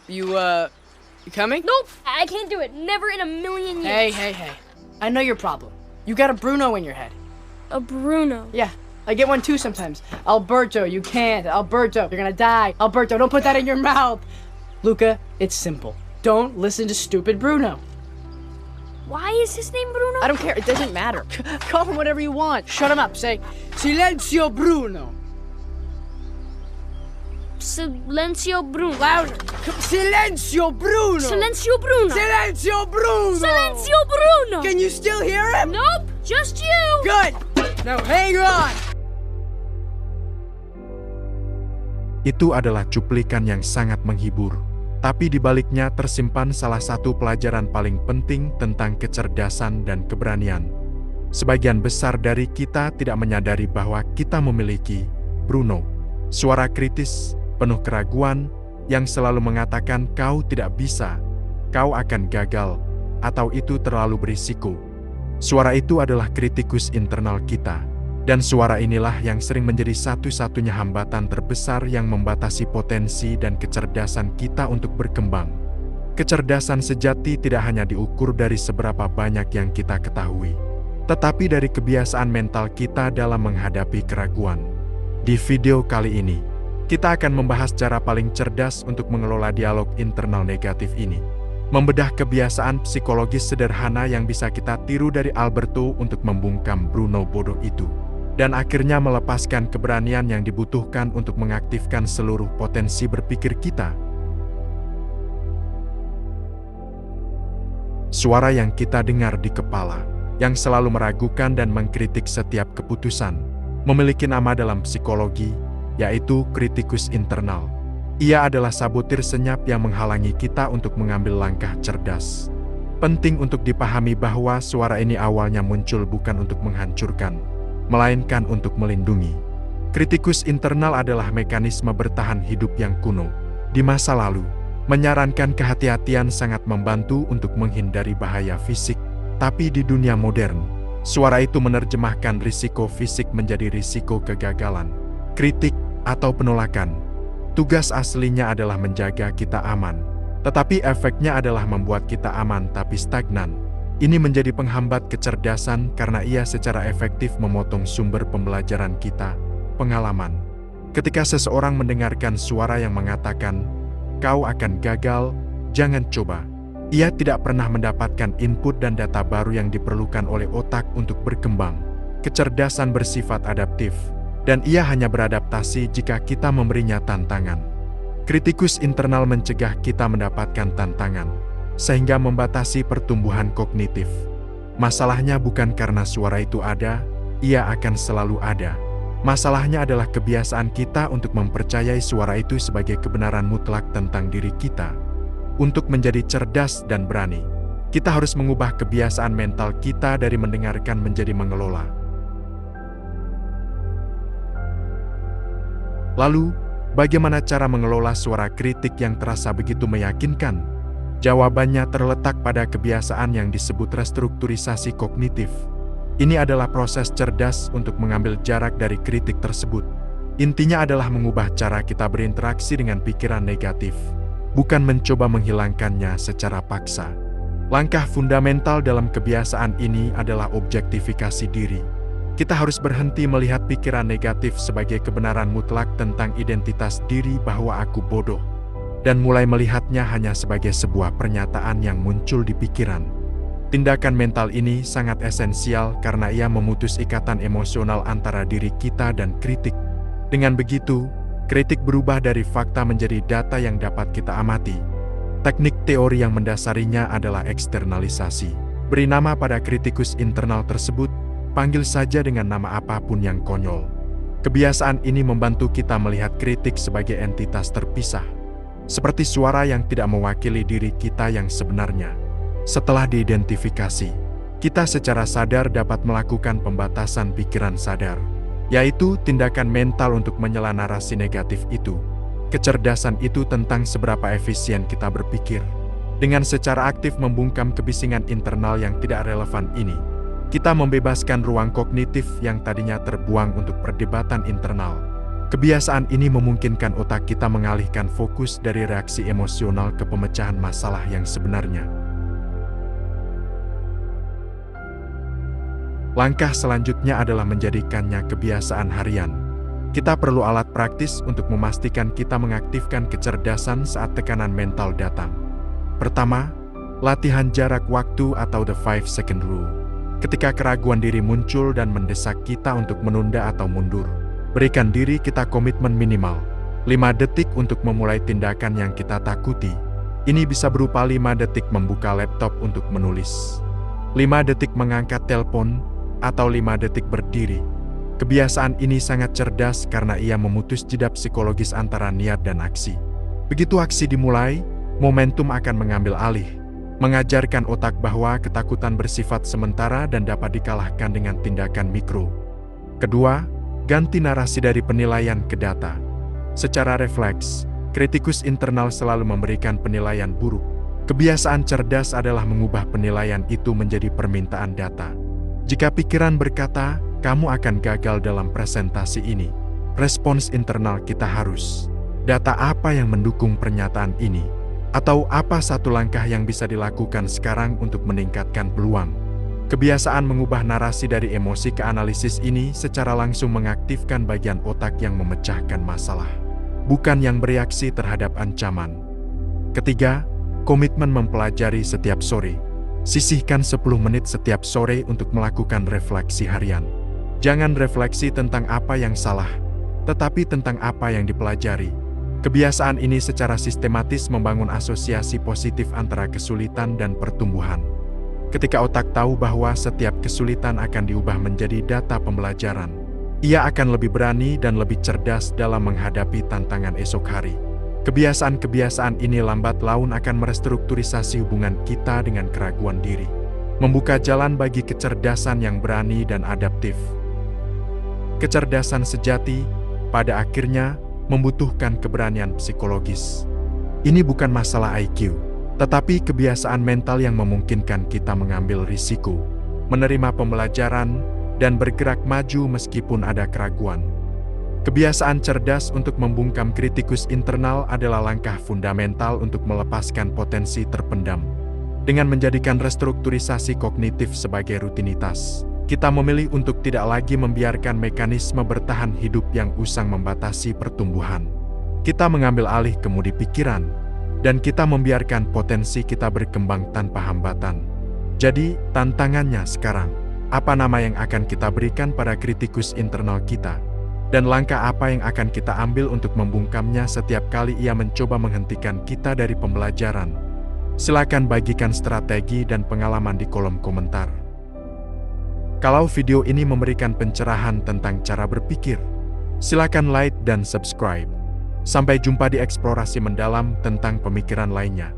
You coming? Nope, I can't do it. Never in a million years. Hey. I know your problem. You got a Bruno in your head. A Bruno. Yeah, I get one too sometimes. Alberto, you can't. Alberto, you're gonna die. Alberto, don't put that in your mouth. Luca, it's simple. Don't listen to stupid Bruno. Why is his name Bruno? I don't care. It doesn't matter. Call him whatever you want. Shut him up. Say, Silenzio Bruno. Silencio Bruno. Louder. Silenzio Bruno. Silencio Bruno. Silenzio Bruno. Silencio Bruno. Can you still hear him? Nope, just you. Good. Now hang on. Itu adalah cuplikan yang sangat menghibur. Tapi di baliknya tersimpan salah satu pelajaran paling penting tentang kecerdasan dan keberanian. Sebagian besar dari kita tidak menyadari bahwa kita memiliki Bruno, suara kritis, penuh keraguan, yang selalu mengatakan kau tidak bisa, kau akan gagal, atau itu terlalu berisiko. Suara itu adalah kritikus internal kita. Dan suara inilah yang sering menjadi satu-satunya hambatan terbesar yang membatasi potensi dan kecerdasan kita untuk berkembang. Kecerdasan sejati tidak hanya diukur dari seberapa banyak yang kita ketahui, tetapi dari kebiasaan mental kita dalam menghadapi keraguan. Di video kali ini, kita akan membahas cara paling cerdas untuk mengelola dialog internal negatif ini. Membedah kebiasaan psikologis sederhana yang bisa kita tiru dari Alberto untuk membungkam Bruno bodoh itu. Dan akhirnya melepaskan keberanian yang dibutuhkan untuk mengaktifkan seluruh potensi berpikir kita. Suara yang kita dengar di kepala, yang selalu meragukan dan mengkritik setiap keputusan, memiliki nama dalam psikologi, yaitu kritikus internal. Ia adalah sabotir senyap yang menghalangi kita untuk mengambil langkah cerdas. Penting untuk dipahami bahwa suara ini awalnya muncul bukan untuk menghancurkan, melainkan untuk melindungi. Kritikus internal adalah mekanisme bertahan hidup yang kuno. Di masa lalu, menyarankan kehati-hatian sangat membantu untuk menghindari bahaya fisik. Tapi di dunia modern, suara itu menerjemahkan risiko fisik menjadi risiko kegagalan, kritik, atau penolakan. Tugas aslinya adalah menjaga kita aman, tetapi efeknya adalah membuat kita aman tapi stagnan. Ini menjadi penghambat kecerdasan karena ia secara efektif memotong sumber pembelajaran kita, pengalaman. Ketika seseorang mendengarkan suara yang mengatakan, "Kau akan gagal, jangan coba." Ia tidak pernah mendapatkan input dan data baru yang diperlukan oleh otak untuk berkembang. Kecerdasan bersifat adaptif, dan ia hanya beradaptasi jika kita memberinya tantangan. Kritikus internal mencegah kita mendapatkan tantangan, sehingga membatasi pertumbuhan kognitif. Masalahnya bukan karena suara itu ada, ia akan selalu ada. Masalahnya adalah kebiasaan kita untuk mempercayai suara itu sebagai kebenaran mutlak tentang diri kita. Untuk menjadi cerdas dan berani, kita harus mengubah kebiasaan mental kita dari mendengarkan menjadi mengelola. Lalu, bagaimana cara mengelola suara kritik yang terasa begitu meyakinkan? Jawabannya terletak pada kebiasaan yang disebut restrukturisasi kognitif. Ini adalah proses cerdas untuk mengambil jarak dari kritik tersebut. Intinya adalah mengubah cara kita berinteraksi dengan pikiran negatif, bukan mencoba menghilangkannya secara paksa. Langkah fundamental dalam kebiasaan ini adalah objektifikasi diri. Kita harus berhenti melihat pikiran negatif sebagai kebenaran mutlak tentang identitas diri bahwa aku bodoh, dan mulai melihatnya hanya sebagai sebuah pernyataan yang muncul di pikiran. Tindakan mental ini sangat esensial karena ia memutus ikatan emosional antara diri kita dan kritik. Dengan begitu, kritik berubah dari fakta menjadi data yang dapat kita amati. Teknik teori yang mendasarinya adalah eksternalisasi. Beri nama pada kritikus internal tersebut, panggil saja dengan nama apapun yang konyol. Kebiasaan ini membantu kita melihat kritik sebagai entitas terpisah, seperti suara yang tidak mewakili diri kita yang sebenarnya. Setelah diidentifikasi, kita secara sadar dapat melakukan pembatasan pikiran sadar, yaitu tindakan mental untuk menyela narasi negatif itu. Kecerdasan itu tentang seberapa efisien kita berpikir. Dengan secara aktif membungkam kebisingan internal yang tidak relevan ini, kita membebaskan ruang kognitif yang tadinya terbuang untuk perdebatan internal. Kebiasaan ini memungkinkan otak kita mengalihkan fokus dari reaksi emosional ke pemecahan masalah yang sebenarnya. Langkah selanjutnya adalah menjadikannya kebiasaan harian. Kita perlu alat praktis untuk memastikan kita mengaktifkan kecerdasan saat tekanan mental datang. Pertama, latihan jarak waktu atau the 5-second rule. Ketika keraguan diri muncul dan mendesak kita untuk menunda atau mundur, berikan diri kita komitmen minimal 5 detik untuk memulai tindakan yang kita takuti. Ini bisa berupa 5 detik membuka laptop untuk menulis, 5 detik mengangkat telepon, atau 5 detik berdiri. Kebiasaan ini sangat cerdas karena ia memutus jeda psikologis antara niat dan aksi. Begitu aksi dimulai, momentum akan mengambil alih, mengajarkan otak bahwa ketakutan bersifat sementara dan dapat dikalahkan dengan tindakan mikro. Kedua, ganti narasi dari penilaian ke data. Secara refleks, kritikus internal selalu memberikan penilaian buruk. Kebiasaan cerdas adalah mengubah penilaian itu menjadi permintaan data. Jika pikiran berkata, kamu akan gagal dalam presentasi ini, respons internal kita harus, data apa yang mendukung pernyataan ini? Atau apa satu langkah yang bisa dilakukan sekarang untuk meningkatkan peluang? Kebiasaan mengubah narasi dari emosi ke analisis ini secara langsung mengaktifkan bagian otak yang memecahkan masalah, bukan yang bereaksi terhadap ancaman. Ketiga, komitmen mempelajari setiap sore. Sisihkan 10 menit setiap sore untuk melakukan refleksi harian. Jangan refleksi tentang apa yang salah, tetapi tentang apa yang dipelajari. Kebiasaan ini secara sistematis membangun asosiasi positif antara kesulitan dan pertumbuhan. Ketika otak tahu bahwa setiap kesulitan akan diubah menjadi data pembelajaran, ia akan lebih berani dan lebih cerdas dalam menghadapi tantangan esok hari. Kebiasaan-kebiasaan ini lambat laun akan merestrukturisasi hubungan kita dengan keraguan diri, membuka jalan bagi kecerdasan yang berani dan adaptif. Kecerdasan sejati, pada akhirnya, membutuhkan keberanian psikologis. Ini bukan masalah IQ, tetapi kebiasaan mental yang memungkinkan kita mengambil risiko, menerima pembelajaran, dan bergerak maju meskipun ada keraguan. Kebiasaan cerdas untuk membungkam kritikus internal adalah langkah fundamental untuk melepaskan potensi terpendam. Dengan menjadikan restrukturisasi kognitif sebagai rutinitas, kita memilih untuk tidak lagi membiarkan mekanisme bertahan hidup yang usang membatasi pertumbuhan. Kita mengambil alih kemudi pikiran, dan kita membiarkan potensi kita berkembang tanpa hambatan. Jadi, tantangannya sekarang, apa nama yang akan kita berikan pada kritikus internal kita? Dan langkah apa yang akan kita ambil untuk membungkamnya setiap kali ia mencoba menghentikan kita dari pembelajaran? Silakan bagikan strategi dan pengalaman di kolom komentar. Kalau video ini memberikan pencerahan tentang cara berpikir, silakan like dan subscribe. Sampai jumpa di eksplorasi mendalam tentang pemikiran lainnya.